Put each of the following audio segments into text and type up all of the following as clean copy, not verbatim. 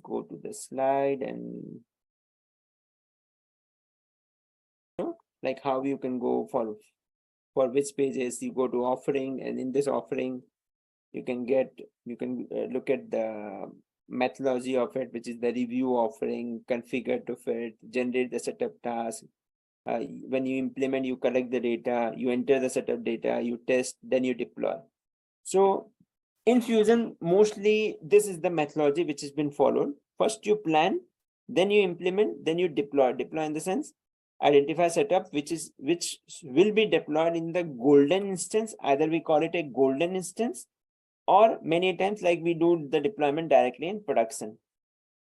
go to the slide and like how you can go for which pages. You go to offering, and in this offering you can look at the methodology of it, which is the review offering, configure to fit, generate the setup task. When you implement, you collect the data, you enter the setup data, you test, then you deploy. So in Fusion, mostly this is the methodology which has been followed. First you plan, then you implement, then you deploy. Deploy in the sense, identify setup which will be deployed in the golden instance. Either we call it a golden instance, or many times like we do the deployment directly in production.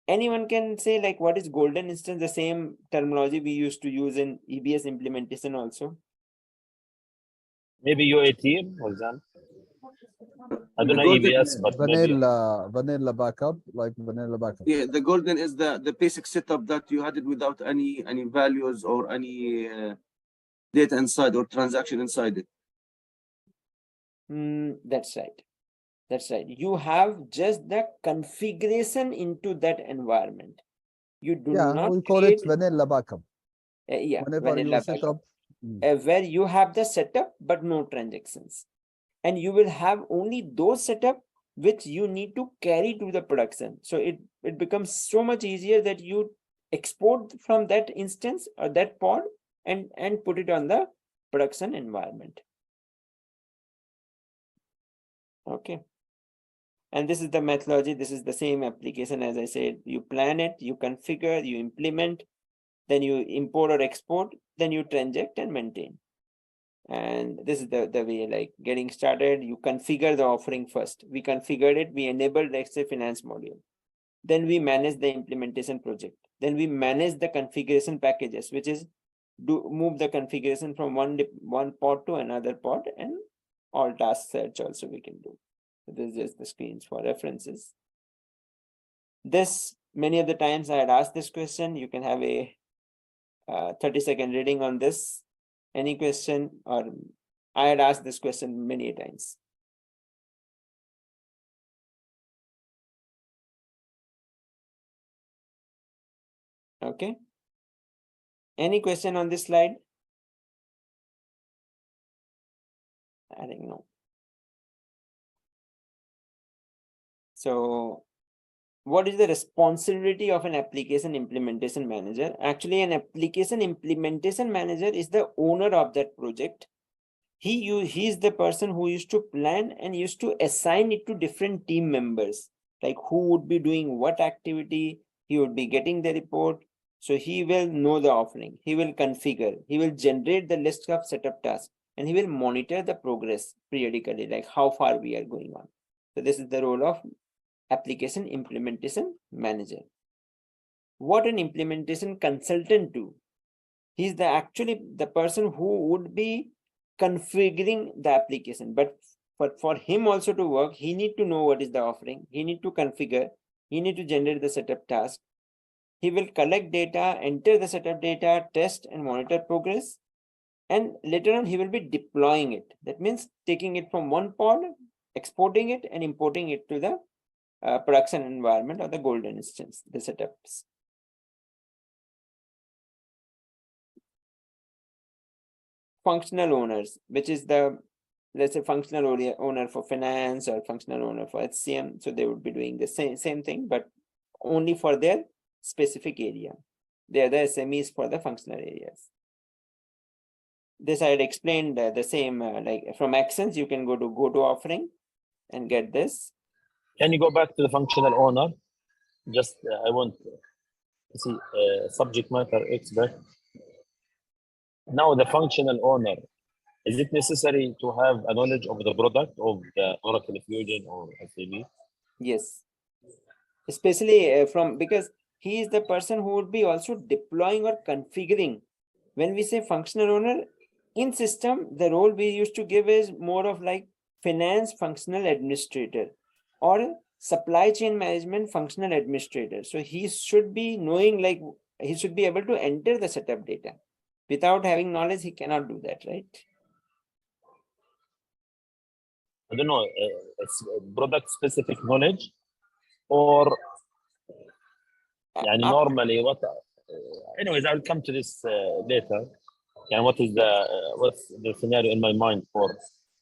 Anyone can say like what is golden instance? The same terminology we used to use in EBS implementation also. Maybe UAT, for example. I don't The know golden- EBS, but maybe vanilla backup, like vanilla backup. Yeah, the golden is the basic setup that you had it without any values or any data inside or transaction inside it. That's right. That's right. You have just the configuration into that environment. You do not we call create, it vanilla backup. Yeah, Whenever vanilla you set backup. up, Where you have the setup but no transactions, and you will have only those setup which you need to carry to the production. So it becomes so much easier that you export from that instance or that pod and put it on the production environment. Okay. And this is the methodology. This is the same application. As I said, you plan it, you configure, you implement, then you import or export, then you transact and maintain. And this is the way, like getting started, you configure the offering first. We configured it, we enabled the extra finance module. Then we manage the implementation project. Then we manage the configuration packages, which is move the configuration from one pod to another pod, and all task search also we can do. So this is just the screens for references. This, many of the times I had asked this question. You can have a 30-second reading on this. Any question? Or I had asked this question many times. Okay. Any question on this slide? I think no. So what is the responsibility of an application implementation manager? Actually, an application implementation manager is the owner of that project. He is the person who used to plan and used to assign it to different team members, like who would be doing what activity, he would be getting the report. So he will know the offering, he will configure, he will generate the list of setup tasks, and he will monitor the progress periodically, like how far we are going on. So this is the role of application implementation manager. What an implementation consultant do? He's actually the person who would be configuring the application, but for him also to work, he need to know what is the offering, he need to configure, he need to generate the setup task. He will collect data, enter the setup data, test and monitor progress, and later on he will be deploying it. That means taking it from one pod, exporting it and importing it to the production environment or the golden instance, the setups. Functional owners, which is the, let's say, functional owner for finance or functional owner for FSM. So they would be doing the same thing, but only for their specific area. They are the SMEs for the functional areas. This I had explained the same, like from actions, you can go to offering and get this. Can you go back to the functional owner? Just I want to see subject matter expert. Now the functional owner, is it necessary to have a knowledge of the product of the Oracle Fusion or SAP? Yes, especially because he is the person who would be also deploying or configuring. When we say functional owner in system, the role we used to give is more of like finance functional administrator or supply chain management functional administrator. So he should be knowing, like he should be able to enter the setup data. Without having knowledge, he cannot do that, right? I don't know, it's product specific knowledge, or يعني normally what anyways I'll come to this later. And what is the what's the scenario in my mind for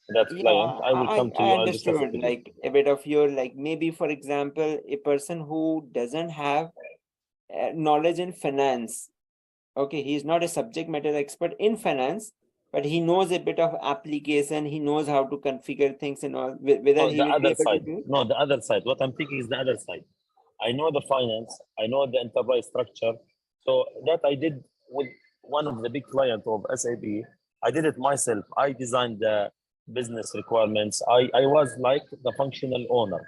that client? I will come to I you. I'll discuss it understood with you. like a bit of your, like maybe for example, a person who doesn't have knowledge in finance. Okay, he's not a subject matter expert in finance, but he knows a bit of application. He knows how to configure things and all. Whether No, he the will be other able side. to do it. No, the other side. What I'm thinking is the other side. I know the finance. I know the enterprise structure. So that I did with one of the big clients of SAP. I did it myself. I designed the business requirements. I was like the functional owner.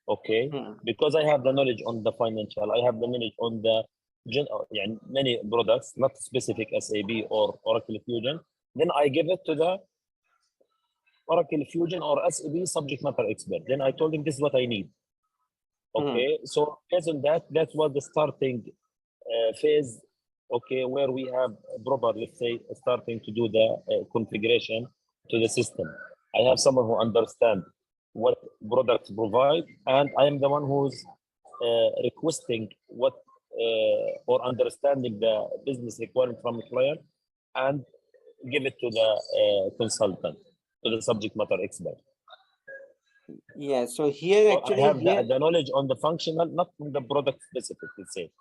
Okay, because I have the knowledge on the financial. I have the knowledge on the يعني many products, not specific SAP or Oracle Fusion. Then I give it to the Oracle Fusion or SAP subject matter expert. Then I told him this is what I need. Okay, so based on that, that was the starting phase. Okay, where we have proper, let's say, starting to do the configuration to the system. I have someone who understands what products provide, and I am the one who's requesting what or understanding the business requirement from the client and give it to the consultant, to the subject matter expert. Yeah, so here So actually I have here, the knowledge on the functional, not on the product specific, let's say.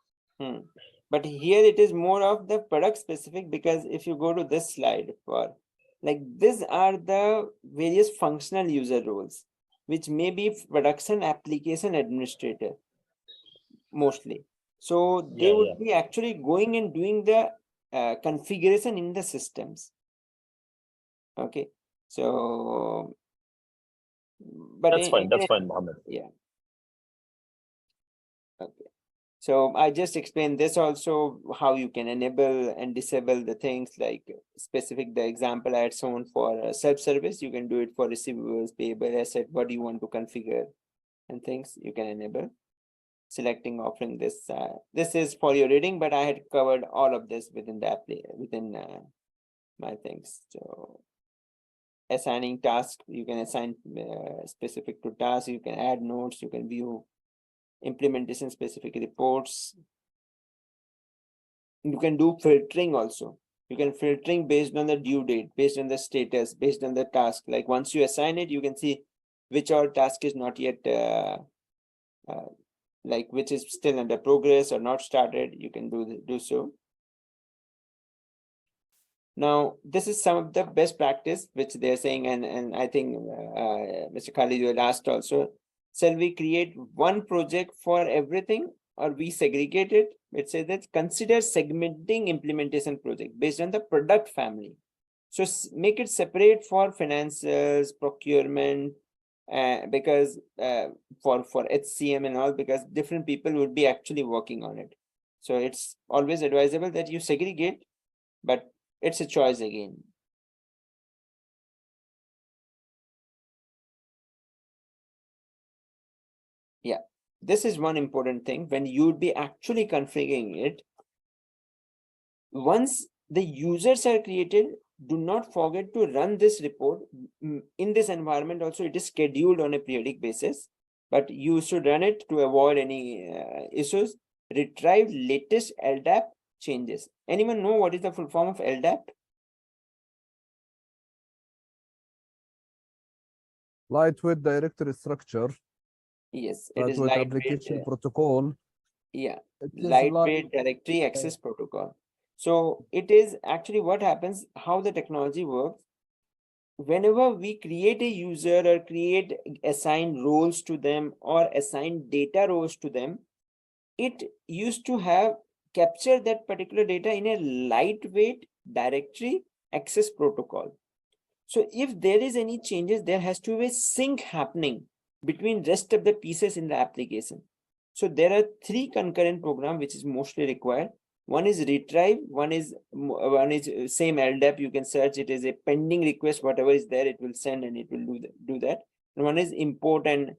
but here it is more of the product specific, because if you go to this slide for like these are the various functional user roles, which may be production application administrator mostly. So they would be actually going and doing the configuration in the systems. Okay, so but That's fine. That's fine, Mohammed. Yeah. Okay. So I just explained this also, how you can enable and disable the things, like specific, the example I had shown for self-service, you can do it for receivables, payable, asset, what do you want to configure and things you can enable. Selecting, offering this, this is for your reading, but I had covered all of this within the within my things. So assigning tasks, you can assign specific to tasks, you can add notes, you can view implementation specific reports. You can do filtering also. You can filtering based on the due date, based on the status, based on the task. Like once you assign it, you can see which all task is not yet like which is still under progress or not started. You can do so. Now, this is some of the best practice which they're saying, and I think Mr. Khalid, you had asked also. Shall we create one project for everything, or we segregate it? It says that consider segmenting implementation project based on the product family. So make it separate for finances, procurement, because for HCM and all, because different people would be actually working on it. So it's always advisable that you segregate, but it's a choice again. Yeah, this is one important thing when you'd be actually configuring it. Once the users are created, do not forget to run this report. In this environment also, it is scheduled on a periodic basis, but you should run it to avoid any issues. Retrieve latest LDAP changes. Anyone know what is the full form of LDAP? Lightweight directory structure. Yes, it is Lightweight lightweight application protocol. Yeah, It is lightweight directory access protocol. So it is actually what happens, how the technology works. Whenever we create a user or assign roles to them or assign data roles to them, it used to have capture that particular data in a lightweight directory access protocol. So if there is any changes, there has to be a sync happening between rest of the pieces in the application. So there are 3 concurrent programs which is mostly required. One is retrieve, one is same LDAP. You can search it as a pending request, whatever is there, it will send and it will do that. And one is import and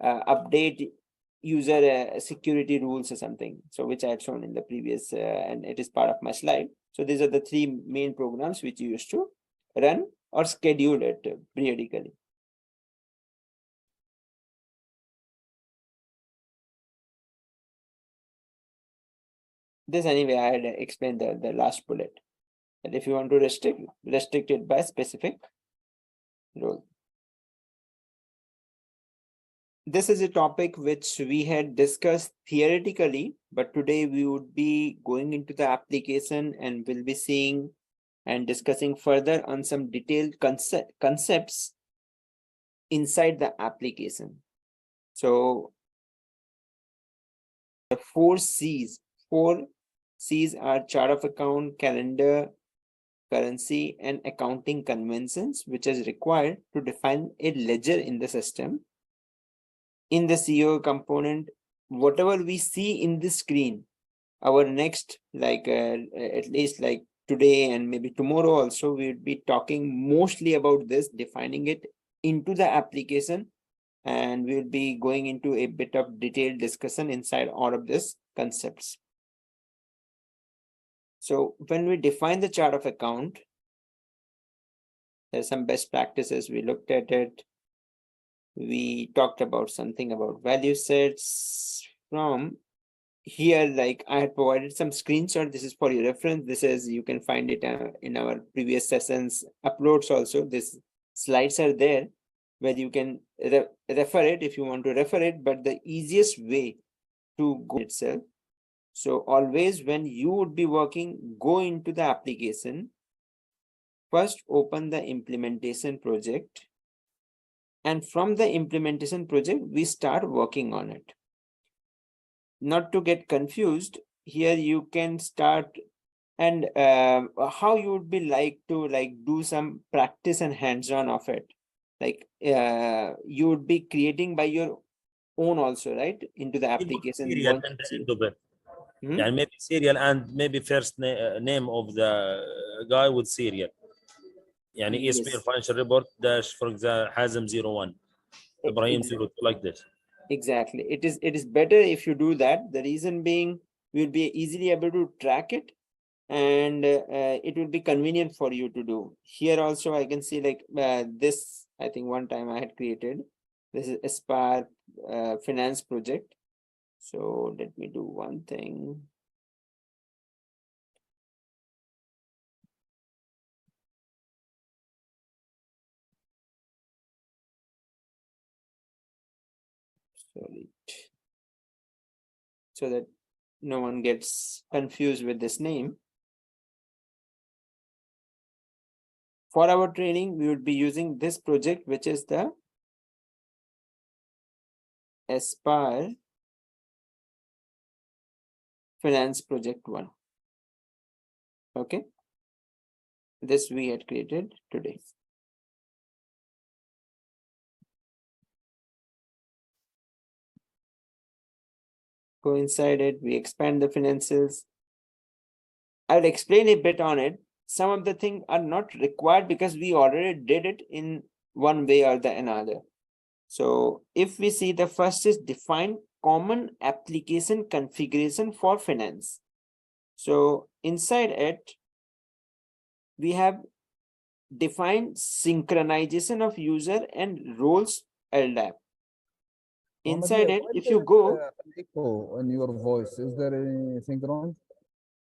update user security rules or something. So which I had shown in the previous, and it is part of my slide. So these are the 3 main programs which you used to run or schedule it periodically. This anyway, I had explained the last bullet. That if you want to restrict it by specific role. This is a topic which we had discussed theoretically, but today we would be going into the application and we'll be seeing and discussing further on some detailed concepts inside the application. So the 4 C's are chart of account, calendar, currency, and accounting conventions, which is required to define a ledger in the system. In the CEO component, whatever we see in the screen, our next, at least like today and maybe tomorrow also, we will be talking mostly about this, defining it into the application, and we will be going into a bit of detailed discussion inside all of these concepts. So when we define the chart of account, there's some best practices. We looked at it. We talked about something about value sets. From here, like I had provided some screenshot. This is for your reference. This is, you can find it in our previous sessions uploads also. These slides are there where you can refer it if you want to refer it, but the easiest way to go itself. So always when you would be working, go into the application. First, open the implementation project. And from the implementation project, we start working on it. Not to get confused, here you can start and how you would be like to do some practice and hands-on of it. Like you would be creating by your own also, right? Into the application. Serial and the end of it. And maybe serial and maybe first name of the guy with serial. يعني ESP financial report dash for example Hazem 01 Ibrahim 02 like this. Exactly. It is better if you do that. The reason being, we'll be easily able to track it, and it will be convenient for you to do. Here also I can see like this, I think one time I had created. This is Aspire finance project. So let me do one thing. Sorry. So that no one gets confused with this name. For our training, we would be using this project, which is the Aspire Finance Project 1. Okay. This we had created today. Go inside it, we expand the finances. I will explain a bit on it. Some of the things are not required because we already did it in one way or the another. So if we see, the first is define common application configuration for finance. So inside it, we have defined synchronization of user and roles LDAP. Inside it, if you go, echo in your voice, is there anything wrong?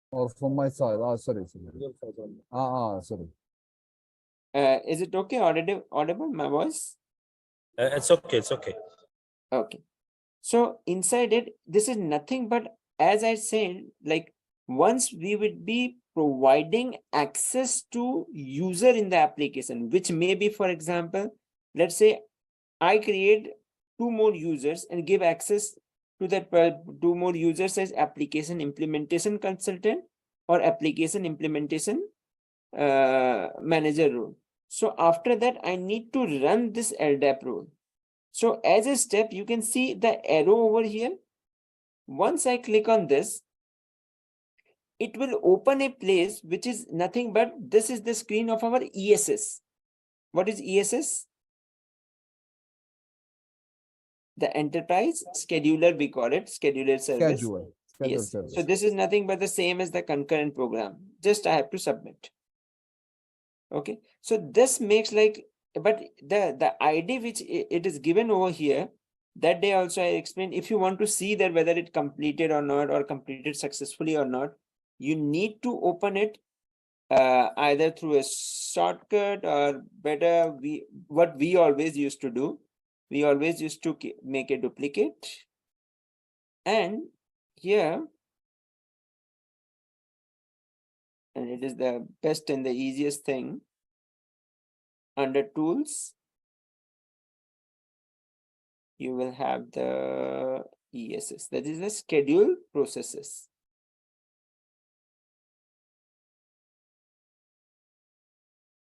Or from my side? Sorry. Sorry. Is it okay? Audible, my voice? It's okay. It's okay. Okay. So inside it, this is nothing but, as I said, like once we would be providing access to user in the application, which may be, for example, let's say I create 2 more users and give access to that 2 more users as application implementation consultant or application implementation manager role. So after that, I need to run this LDAP role. So as a step, you can see the arrow over here. Once I click on this, it will open a place which is nothing but, this is the screen of our ESS. What is ESS? The enterprise scheduler, we call it, scheduler service. Schedule Yes. service. So this is nothing but the same as the concurrent program. Just I have to submit. Okay. So this makes like, but the ID which it is given over here, That day also I explained, if you want to see that whether it completed or not, or completed successfully or not, you need to open it either through a shortcut, or better, what we always used to do, we always used to make a duplicate, and here, and it is the best and the easiest thing, under tools, you will have the ESS, that is the schedule processes.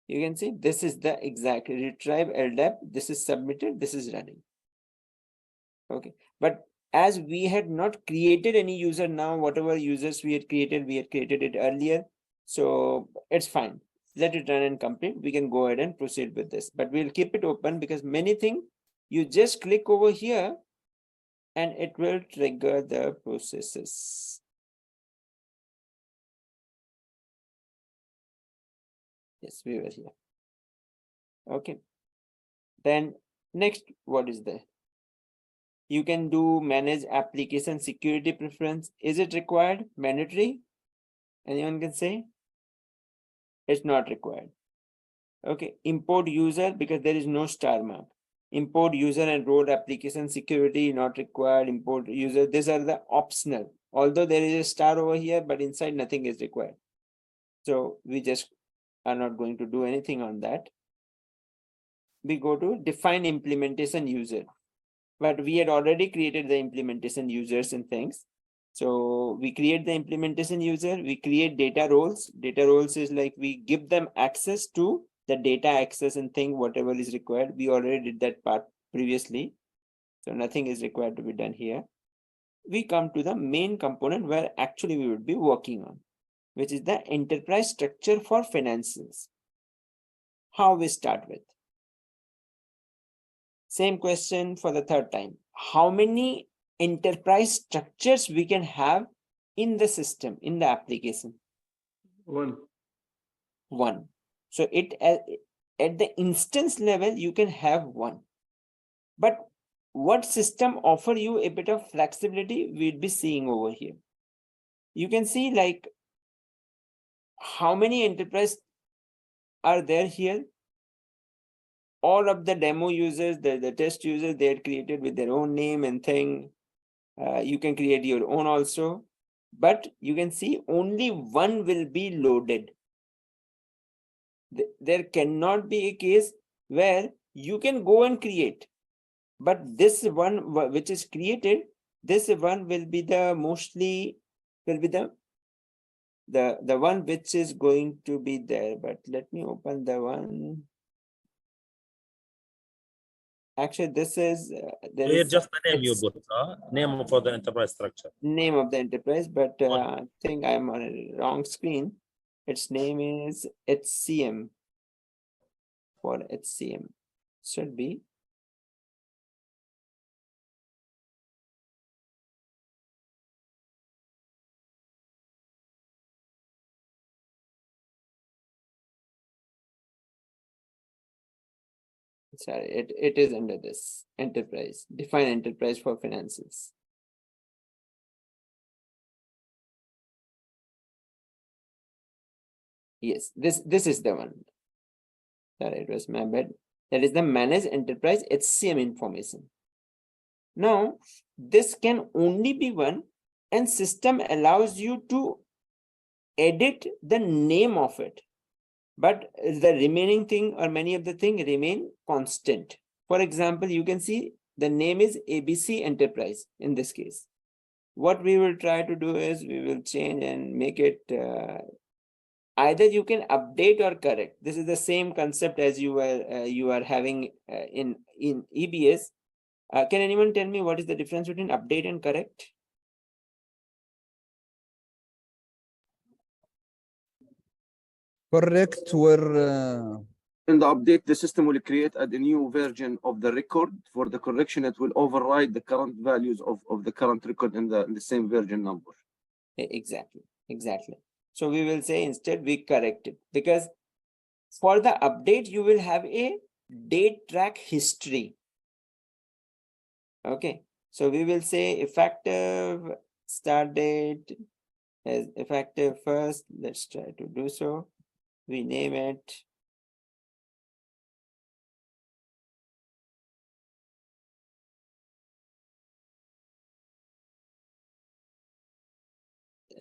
You can see this is the exact retrieve LDAP, this is submitted, this is running. Okay, but as we had not created any user now, whatever users we had created it earlier. So it's fine. Let it run and complete. We can go ahead and proceed with this, but we'll keep it open because many things you just click over here and it will trigger the processes. Yes, we were here. Okay. Then next, what is there? You can do manage application security preference. Is it required? Mandatory? Anyone can say? It's not required. Okay. Import user, because there is no star mark. Import user and role application security not required. Import user. These are the optional. Although there is a star over here, but inside nothing is required. So we just are not going to do anything on that. We go to define implementation user. But we had already created the implementation users and things. So we create the implementation user, we create data roles. Data roles is like we give them access to the data access and thing, whatever is required. We already did that part previously. So nothing is required to be done here. We come to the main component where actually we would be working on, which is the enterprise structure for financials. How we start with. Same question for the third time. How many enterprise structures we can have in the system, in the application? One. So it at the instance level, you can have one. But what system offer you a bit of flexibility, we'll be seeing over here. You can see like how many enterprise are there here. All of the demo users, the test users, they are created with their own name and thing. You can create your own also, but you can see only one will be loaded. There cannot be a case where you can go and create, but this one which is created, this one will be the mostly will be the one which is going to be there. But let me open the one. Actually, this is there Here is just the name you put, name for the enterprise structure. name of the enterprise, but I think I'm on a wrong screen. Its name is HCM. For HCM should be sorry, it is under this enterprise, define enterprise for finances. Yes, this is the one. Sorry, it was my bad. That is the manage enterprise HCM information. Now, this can only be one, and system allows you to edit the name of it, but the remaining thing or many of the things remain constant. For example, you can see the name is ABC Enterprise in this case. What we will try to do is we will change and make it either you can update or correct. This is the same concept as you are having in EBS. Can anyone tell me what is the difference between update and correct? Correct where In the update, the system will create a new version of the record. For the correction, it will override the current values of the current record in the same version number. Exactly. So we will say instead we correct it, because for the update, you will have a date track history. Okay, so we will say effective start date as effective first. Let's try to do so. We name it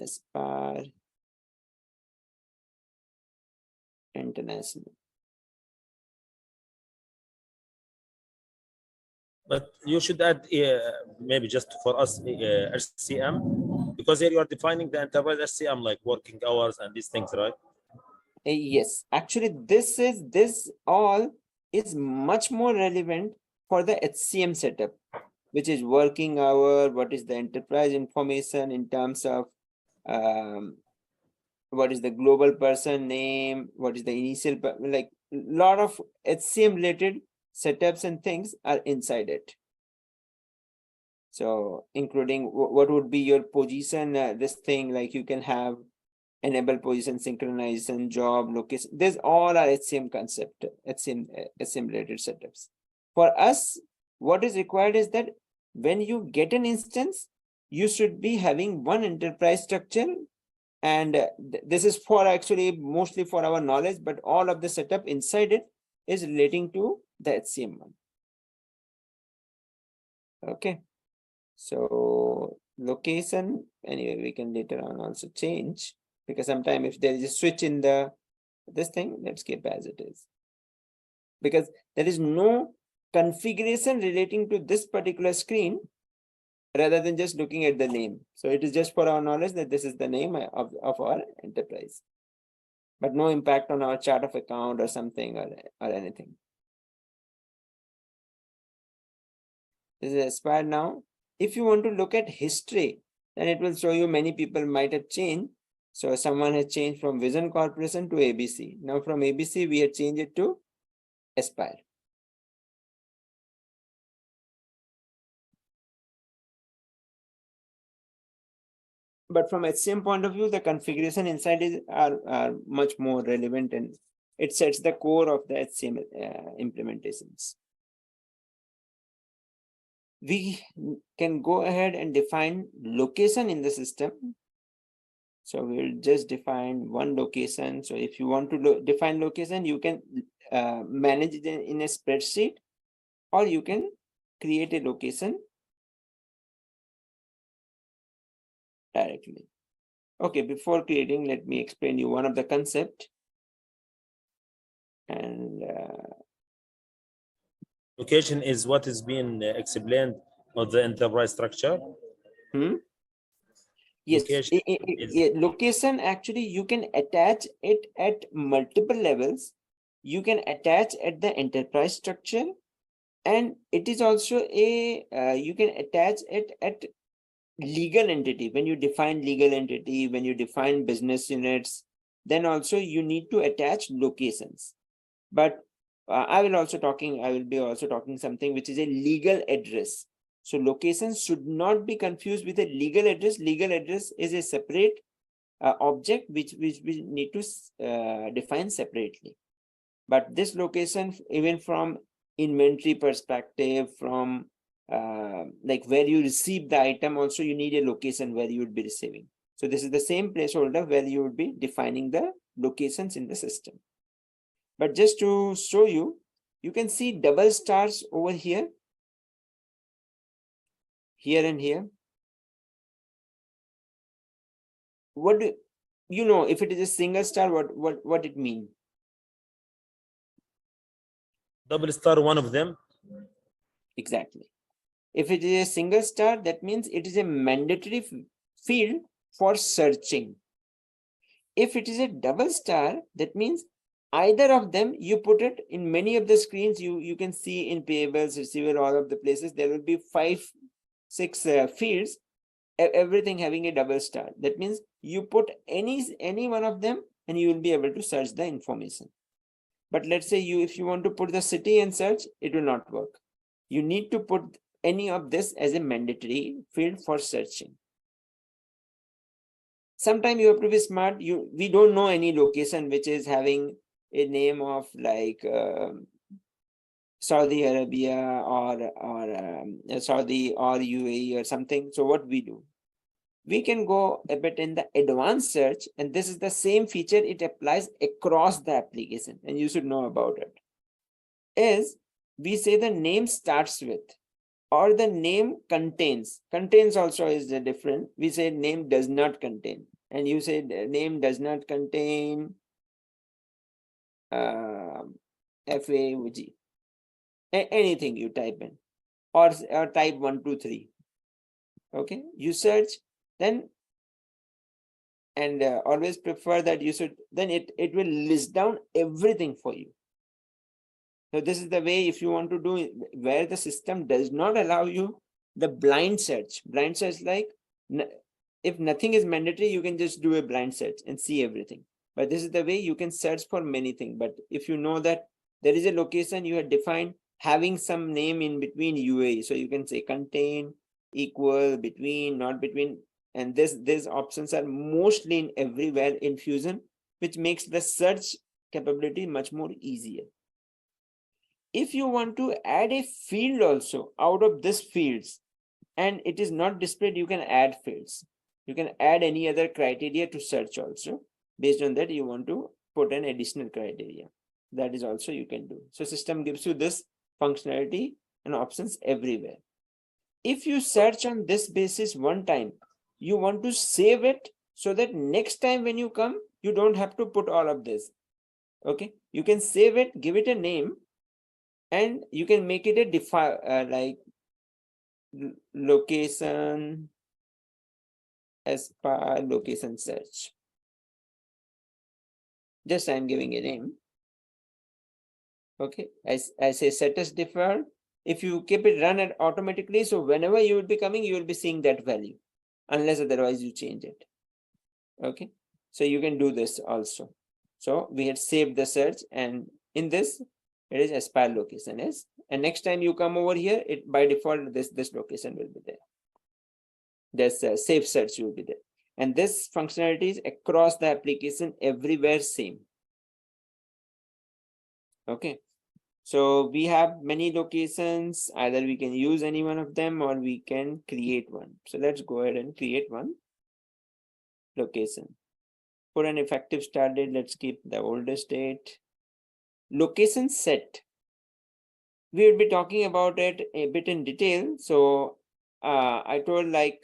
Aspire International. But you should add maybe just for us HCM, because here you are defining the enterprise HCM like working hours and these things, right? Yes, actually, this all is much more relevant for the HCM setup, which is working hour, what is the enterprise information in terms of what is the global person name, what is the initial, like lot of HCM related setups and things are inside it. So including what would be your position, this thing, like you can have enable position synchronization, job location. There's all our HCM concept, HCM related setups. For us, what is required is that when you get an instance, you should be having one enterprise structure. And this is for actually mostly for our knowledge, but all of the setup inside it is relating to the HCM one. Okay. So location, anyway, we can later on also change, because sometimes if there is a switch in the this thing, let's keep as it is, because there is no configuration relating to this particular screen rather than just looking at the name. So it is just for our knowledge that this is the name of our enterprise, but no impact on our chart of account or something or anything. This is expired now. If you want to look at history, then it will show you many people might have changed. So someone has changed from Vision Corporation to ABC. Now from ABC, we have changed it to Aspire. But from HCM point of view, the configuration inside is are much more relevant, and it sets the core of the HCM implementations. We can go ahead and define location in the system. So we'll just define one location. So if you want to define location, you can manage it in a spreadsheet, or you can create a location directly. Okay, before creating, let me explain you one of the concept. And Location is what is being explained on the enterprise structure. yes, Location location, actually you can attach it at multiple levels. You can attach at the enterprise structure, and it is also a you can attach it at legal entity. When you define legal entity, when you define business units, then also you need to attach locations. But I will be also talking something which is a legal address. So locations should not be confused with a legal address. Legal address is a separate object which we need to define separately. But this location, even from inventory perspective, from like where you receive the item, also you need a location where you would be receiving. So this is the same placeholder where you would be defining the locations in the system. But just to show you, you can see double stars over here, here and here. What do you know? If it is a single star, what it means? double star, one of them. Exactly. If it is a single star, that means it is a mandatory field for searching. If it is a double star, that means either of them, you put it in many of the screens, you can see in payables, receiver, all of the places, there will be 5, 6 fields, everything having a double star. That means you put any one of them and you will be able to search the information. But let's say if you want to put the city and search, it will not work. You need to put any of this as a mandatory field for searching. Sometimes you have to be smart. We don't know any location which is having a name of like Saudi Arabia or Saudi or UAE or something. So what we do? We can go a bit in the advanced search, and this is the same feature. It applies across the application, and you should know about it. Is we say the name starts with, or the name contains. Contains also is different. We say name does not contain, and you say the name does not contain FAUG. Anything you type in, or type 1, 2, 3. Okay, you search, then and always prefer that you should, then it will list down everything for you. So this is the way, if you want to do it, where the system does not allow you the blind search. Blind search, like if nothing is mandatory, you can just do a blind search and see everything. But this is the way you can search for many things. But if you know that there is a location you have defined having some name in between UAE, so you can say contain, equal, between, not between, and these options are mostly in everywhere in Fusion, which makes the search capability much more easier. If you want to add a field also out of these fields and it is not displayed, you can add fields. You can add any other criteria to search also. Based on that, you want to put an additional criteria. That is also you can do. So system gives you this functionality and options everywhere. If you search on this basis one time, you want to save it so that next time when you come, you don't have to put all of this. Okay, you can save it, give it a name, and you can make it a like location as per location search. Just I'm giving a name. Okay, I say set as default. If you keep it run it automatically, so whenever you will be coming, you will be seeing that value, unless otherwise you change it. Okay, so you can do this also. So we had saved the search, and in this it is aspire location is, and next time you come over here, it by default this location will be there. There's a save search will be there, and this functionality is across the application everywhere same. Okay, so we have many locations. Either we can use any one of them or we can create one. So let's go ahead and create one location. For an effective start date, let's keep the oldest date. Location set. We will be talking about it a bit in detail. So I told like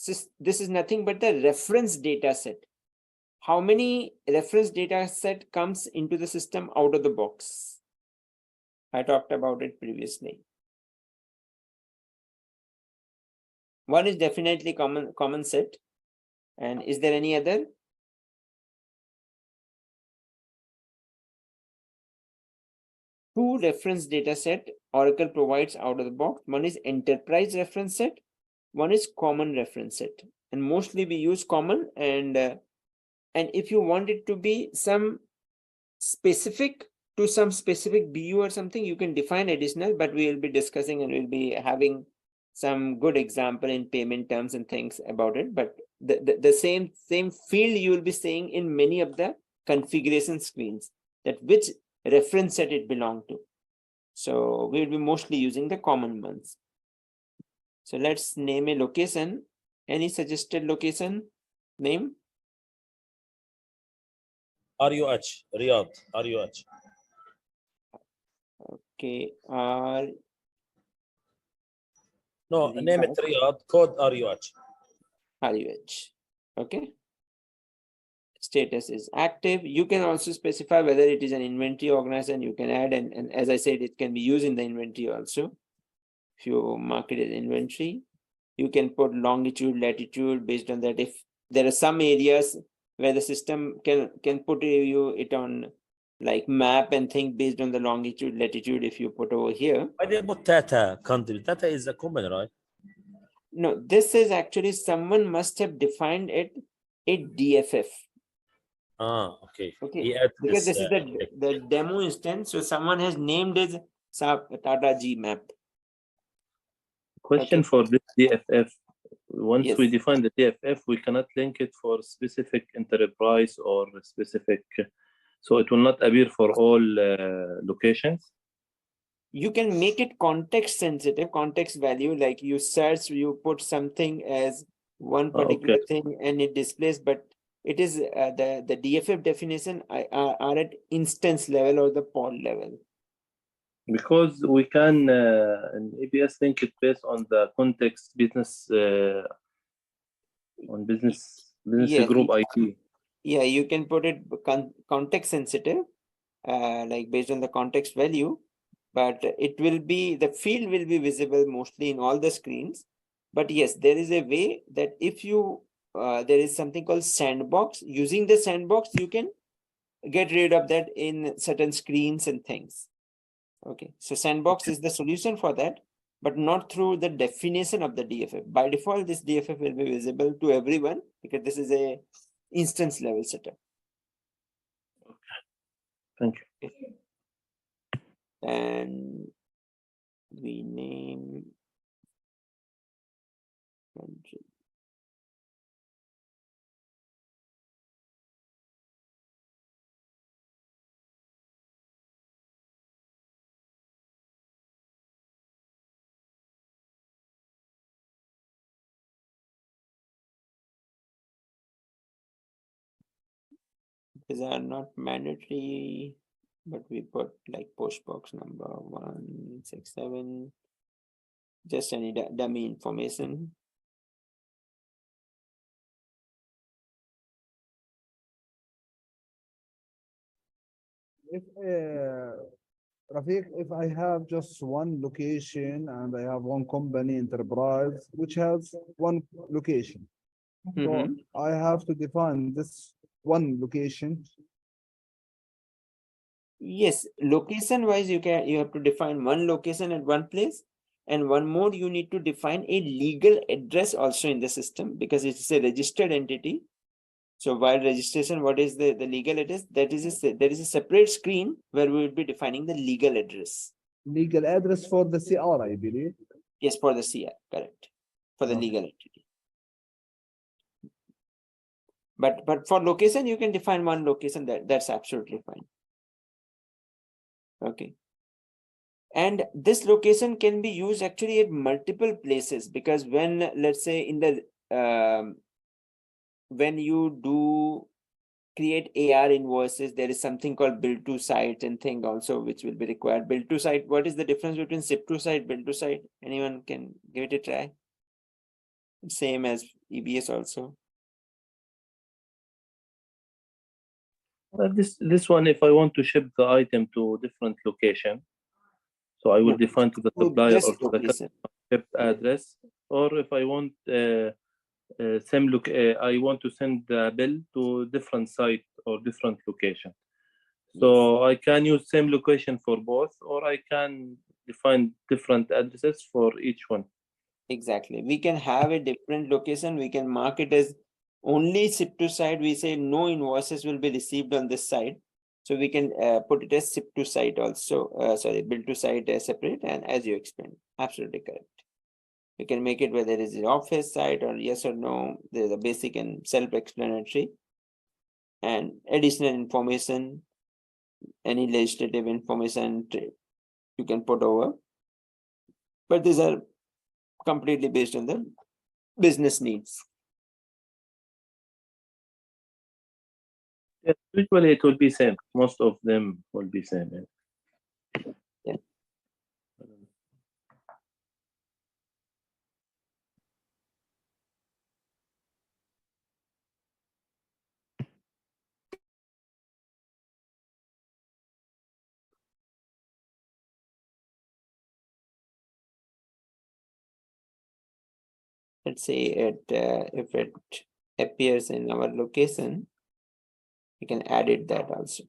this is nothing but the reference data set. How many reference data set comes into the system out of the box? I talked about it previously. One is definitely common set. And is there any other? Two reference data set Oracle provides out of the box. One is enterprise reference set. One is common reference set. And mostly we use common, and if you want it to be some specific to some specific BU or something, you can define additional, but we will be discussing and we'll be having some good example in payment terms and things about it. But the same field you will be seeing in many of the configuration screens, that which reference set it belong to. So we'll be mostly using the common ones. So let's name a location. Any suggested location name? RUH, Riyadh, RUH. Okay, No, name it Riyadh, code RUH. RUH. Okay. Status is active. You can also specify whether it is an inventory organization. You can add, and as I said, it can be used in the inventory also. If you mark it as inventory, you can put longitude, latitude based on that. If there are some areas where the system can put you it on like map and think based on the longitude, latitude, if you put over here. Why they put Tata country? Tata is a common, right? No, this is actually someone must have defined it a DFF. Ah, okay. Okay, because this is the demo instance, so someone has named it Tata G map. Question Okay. for this DFF. Once Yes. we define the DFF, we cannot link it for specific enterprise or specific, so it will not appear for all locations. You can make it context sensitive, context value, like you search, you put something as one particular thing and it displays, but it is the DFF definition are at instance level or the pod level. Because we can in ABS link it based on the context business on business Yes. group ID. Yeah, you can put it context sensitive, like based on the context value, but it will be, the field will be visible mostly in all the screens. But yes, there is a way that if you, there is something called sandbox. Using the sandbox, you can get rid of that in certain screens and things. Okay, so sandbox is the solution for that, but not through the definition of the DFF. By default, this DFF will be visible to everyone because this is a instance level setup. Thank you. And we name country. These are not mandatory, but we put like post box number 167, just any dummy information. If Rafiq, if I have just one location and I have one company enterprise which has one location, so Mhm. I have to define this one location. Yes, location wise, you have to define one location at one place, and one more, you need to define a legal address also in the system because it's a registered entity. So while registration, what is the legal address? That is there is a separate screen where we will be defining the legal address. Legal address for the CR, I believe. Yes, for the CR, correct. For the Okay. legal entity. But for location, you can define one location, that's absolutely fine. Okay. And this location can be used actually at multiple places because when, let's say in the when you do create AR invoices, there is something called bill to site and thing also which will be required. Bill to site, what is the difference between ship to site, bill to site? Anyone can give it a try? Same as EBS also. This one, if I want to ship the item to different location, so I will No, define to the to supplier this or to the location. ship Yeah. address, or if I want same look, I want to send the bill to different site or different location. So I can use same location for both, or I can define different addresses for each one. Exactly. We can have a different location. We can mark it as only ship to site. We say no invoices will be received on this side. So we can put it as ship to site also. Sorry, bill to site as separate. And as you explained, absolutely correct. We can make it whether it is an office site or yes or no. There's a basic and self-explanatory. And additional information, any legislative information you can put over. But these are completely based on the business needs. Yes, usually it will be same. Most of them will be same. Yeah. Let's say if it appears in our location, we can edit that also.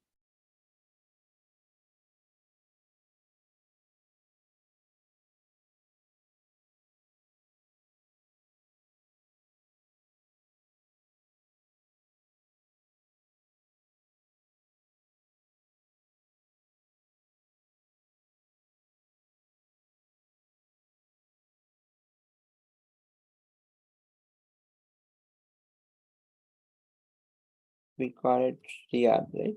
We call it Riyadh, right?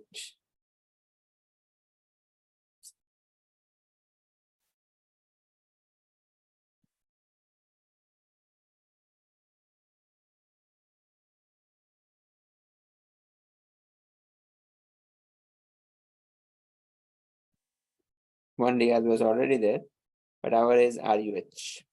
1 riyal was already there, but our is RUH.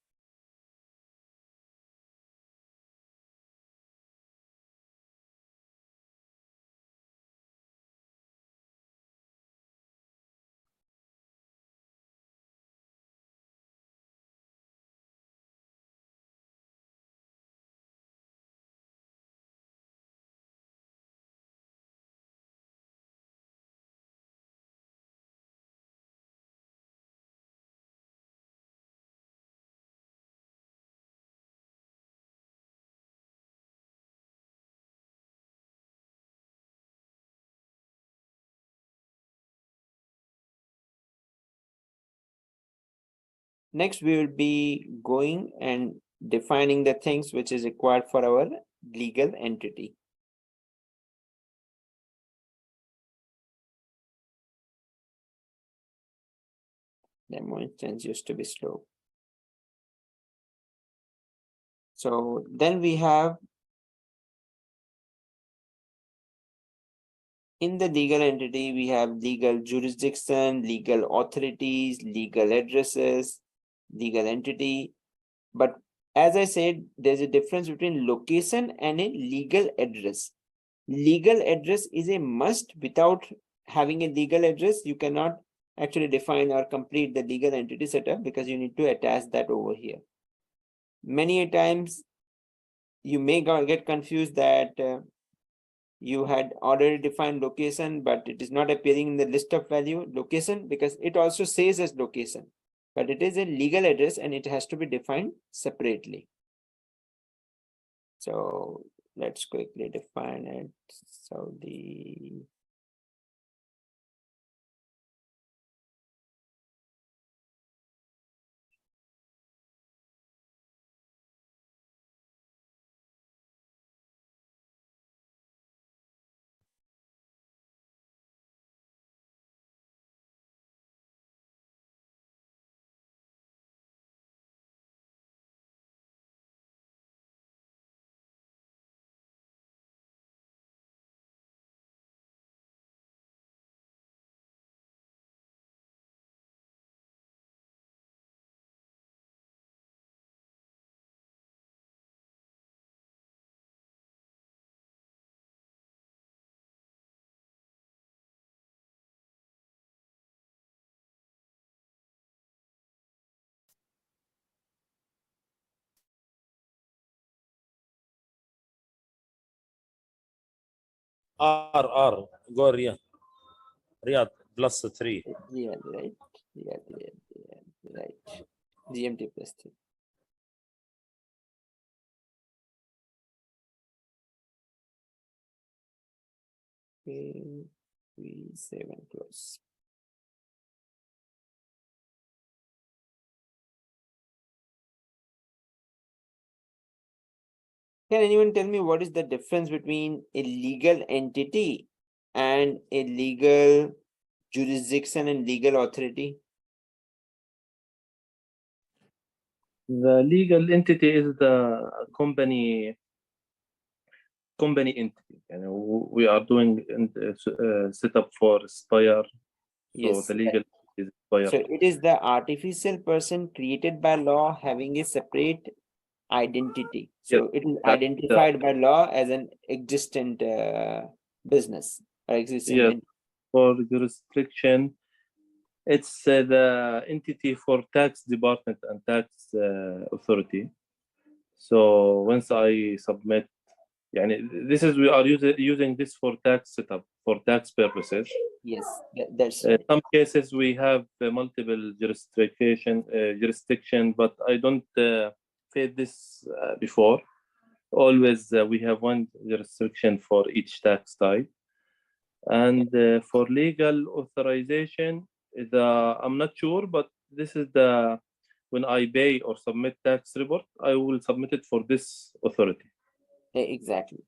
Next, we will be going and defining the things which is required for our legal entity. Demo instance used to be slow. So then we have in the legal entity, we have legal jurisdiction, legal authorities, legal addresses, legal entity. But as I said, there's a difference between location and a legal address. Legal address is a must. Without having a legal address, you cannot actually define or complete the legal entity setup because you need to attach that over here. Many a times you may get confused that you had already defined location, but it is not appearing in the list of value location because it also says as location, but it is a legal address and it has to be defined separately. So let's quickly define it. So the R. Go Riyadh +3. yeah, right. Yeah, right. GMT +3. Okay, we save and close. Can anyone tell me what is the difference between a legal entity and a legal jurisdiction and legal authority? The legal entity is the company entity. And we are doing setup for Spire. So Yes, the legal is Spire. so it is the artificial person created by law having a separate identity. So it is identified by law as an existent business or existing Yes. entity. For jurisdiction, it's the entity for tax department and tax authority. So once I submit, this is we are using this for tax setup for tax purposes. Yes, that's right. Some cases we have multiple jurisdiction, but I don't face this before. Always we have one jurisdiction for each tax type. And for legal authorization, I'm not sure, but this is when I pay or submit tax report, I will submit it for this authority. Exactly.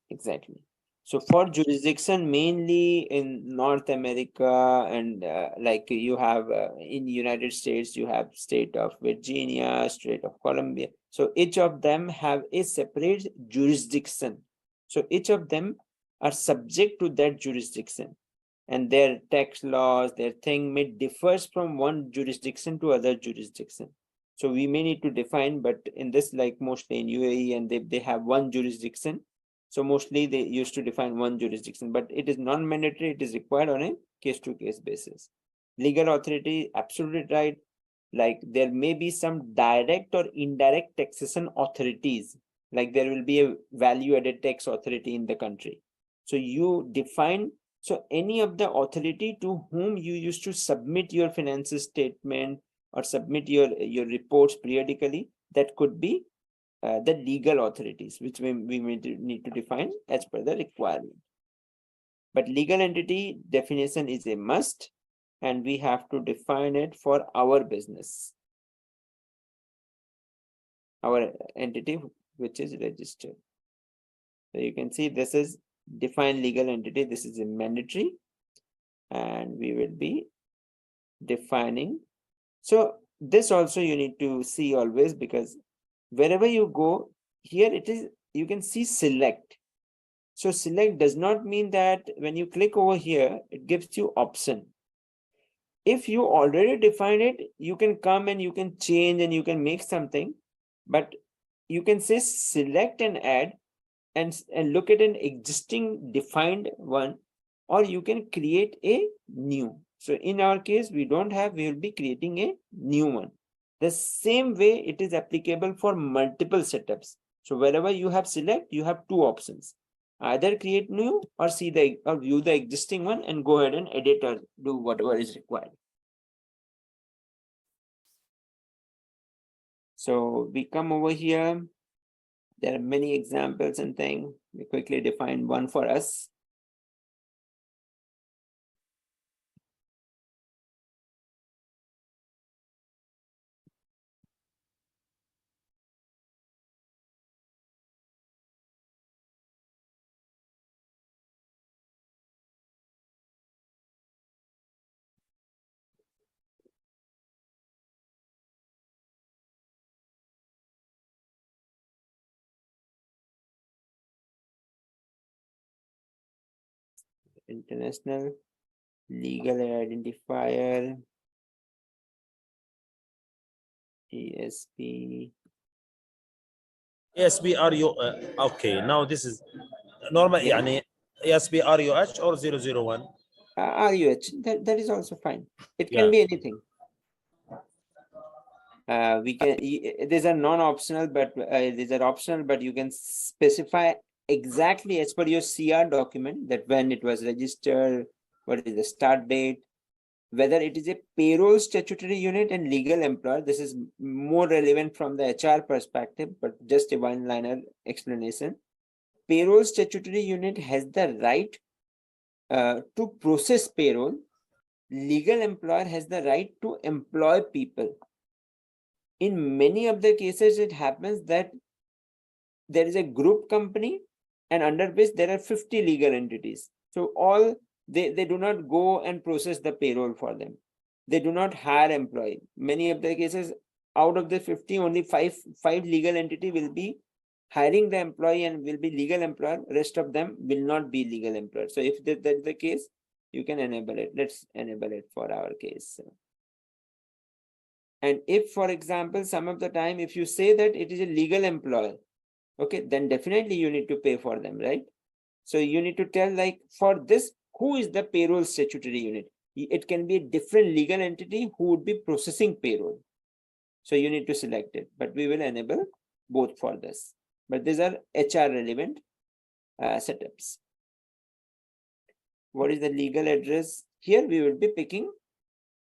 So for jurisdiction, mainly in North America and like you have in United States, you have state of Virginia, state of Columbia. So each of them have a separate jurisdiction. So each of them are subject to that jurisdiction. and their tax laws, their thing may differs from one jurisdiction to other jurisdiction. So we may need to define, but in this, like mostly in UAE, and they have one jurisdiction. So mostly they used to define one jurisdiction, but it is non-mandatory. It is required on a case-to-case basis. Legal authority, absolutely right. Like there may be some direct or indirect taxation authorities, like there will be a value-added tax authority in the country. So you define, so any of the authority to whom you used to submit your financial statement or submit your reports periodically, that could be the legal authorities, which we may need to define as per the requirement. But legal entity definition is a must, and we have to define it for our business, our entity which is registered. So you can see this is define legal entity. This is a mandatory, and we will be defining. So this also you need to see always, because wherever you go here, it is, you can see select. So select does not mean that when you click over here, it gives you option. If you already define it, you can come and you can change and you can make something, but you can say select and add and look at an existing defined one, or you can create a new. So in our case, we don't have, we will be creating a new one. The same way it is applicable for multiple setups. So wherever you have select, you have two options. Either create new or see the or view the existing one and go ahead and edit or do whatever is required. So we come over here. There are many examples and things. We quickly define one for us. International legal identifier, ESP. ESBRU. Okay, now this is normal. Yeah. يعني ESBRUH or 001. RUH, that is also fine. It can Yeah. be anything. We can, these are non-optional, but these are optional, but you can specify exactly as per your CR document that when it was registered, what is the start date, whether it is a payroll statutory unit and legal employer. This is more relevant from the HR perspective, but just a one-liner explanation. Payroll statutory unit has the right to process payroll. Legal employer has the right to employ people. In many of the cases, it happens that there is a group company and under which there are 50 legal entities. So all they do not go and process the payroll for them. They do not hire employee. Many of the cases, out of the 50, only five legal entity will be hiring the employee and will be legal employer. Rest of them will not be legal employer. So if that's the case, you can enable it. Let's enable it for our case. And if, for example, some of the time, if you say that it is a legal employer, okay, then definitely you need to pay for them, right? So you need to tell, like, for this, who is the payroll statutory unit? It can be a different legal entity who would be processing payroll. So you need to select it, but we will enable both for this. But these are HR relevant setups. What is the legal address? Here we will be picking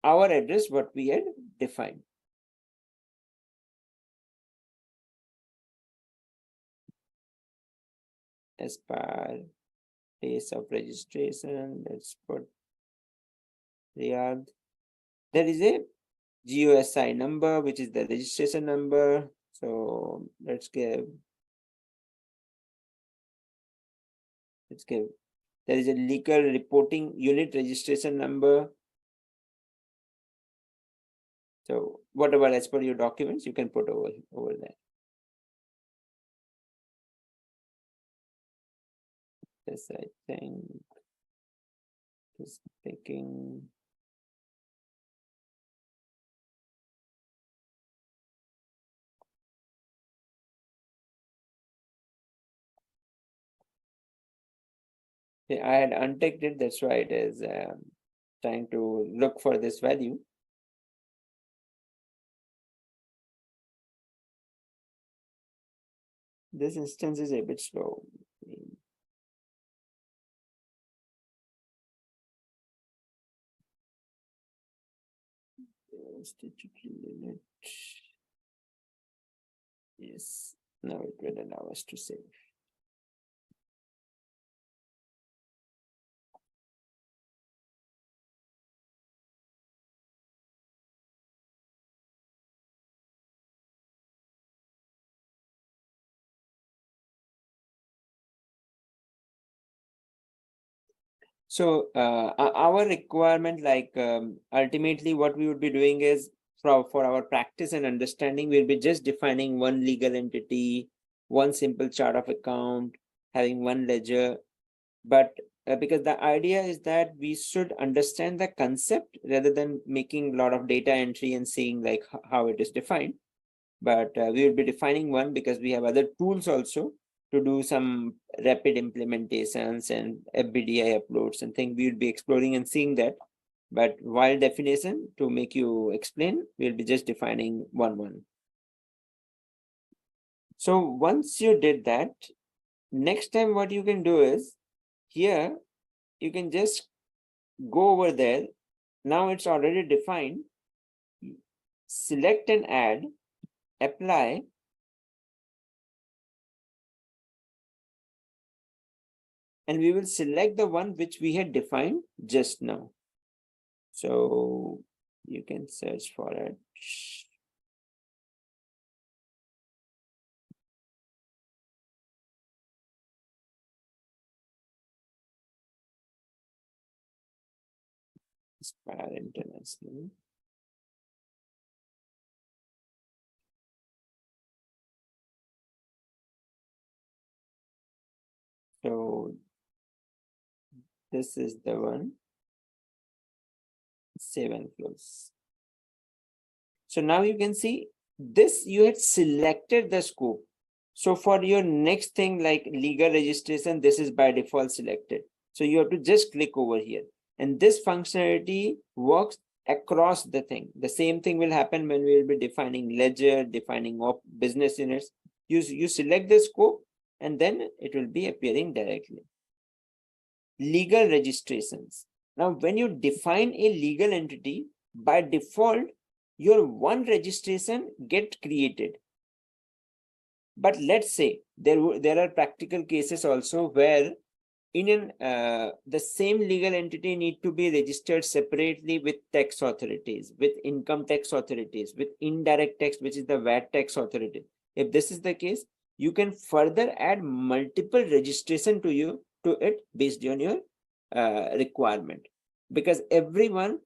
our address, what we had defined. As per place of registration, let's put Riyadh. There is a GOSI number, which is the registration number. So let's give, there is a legal reporting unit registration number. So whatever as per your documents, you can put over there. Yes, I think Just picking. Okay, I had unticked it, that's why it is trying to look for this value. This instance is a bit slow. Digital unit. Yes, now it will allow us to save. So our requirement, like ultimately what we would be doing is for our practice and understanding, we'll be just defining one legal entity, one simple chart of account, having one ledger. But because the idea is that we should understand the concept rather than making a lot of data entry and seeing like how it is defined. But we will be defining one because we have other tools also to do some rapid implementations and FBDI uploads and things. We will be exploring and seeing that. But while definition, to make you explain, we'll be just defining one. So once you did that, next time what you can do is, here, you can just go over there. Now it's already defined. Select and add, apply. And we will select the one which we had defined just now. So you can search for it. Aspire International. So this is the one. Save and close. So now you can see this, you had selected the scope. So for your next thing like legal registration, this is by default selected. So you have to just click over here. And this functionality works across the thing. The same thing will happen when we will be defining ledger, defining business units. You select the scope and then it will be appearing directly. Legal registrations. Now, when you define a legal entity, by default, your one registration get created. But let's say there are practical cases also where in the same legal entity need to be registered separately with tax authorities, with income tax authorities, with indirect tax, which is the VAT tax authority. If this is the case, you can further add multiple registration to it based on your requirement, because everyone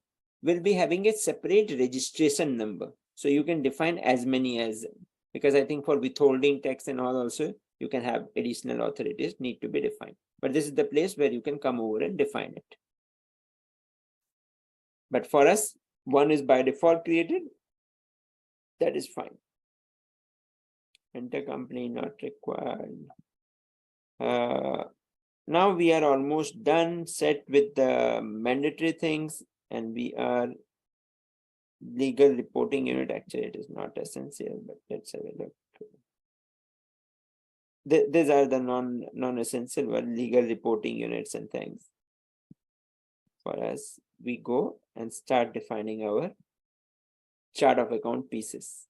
will be having a separate registration number. So you can define as many as, because I think for withholding tax and all also, you can have additional authorities need to be defined. But this is the place where you can come over and define it. But for us, one is by default created. That is fine. Enter company not required. Now we are almost done, set with the mandatory things, and we are legal reporting unit. Actually, it is not essential, but let's have a look. These are the non-essential one, legal reporting units and things. For us, we go and start defining our chart of account pieces.